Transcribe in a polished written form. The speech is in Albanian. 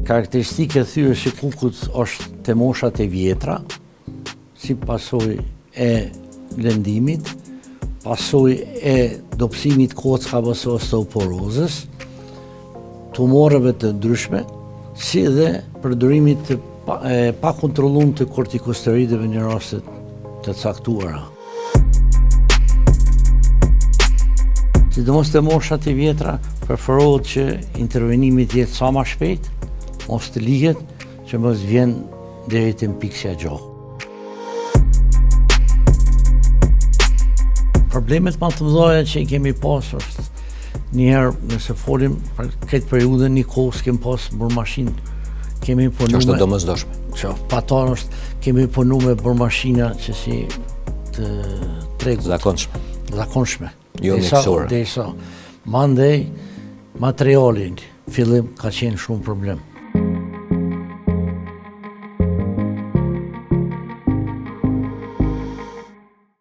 Karakteristike thyres e kukut është të moshat e vjetra, si pasoj e lëndimit, pasoj e dobësimit kockave ose osteoporozës, tumoreve të ndryshme, si dhe përdorimit të pa kontrollum të kortikosteroideve në rastet të caktuara. Sidomos të moshat e vjetra, preferohet që intervenimi të jetë sa më shpejt, mos të lihet, që mos vjen deri te mpiksja e gjohë. Problemet më të mëdha që i kemi pas është njëherë nëse folim për këtë periudhë një kohë s'kem pas burmashinë, kemi punu është domosdoshme. Që patar është kemi punu me burmashina që si të tregut. Zakonshme. Jo miksore. Derisa mandej materialin fillim ka qenë shumë problem.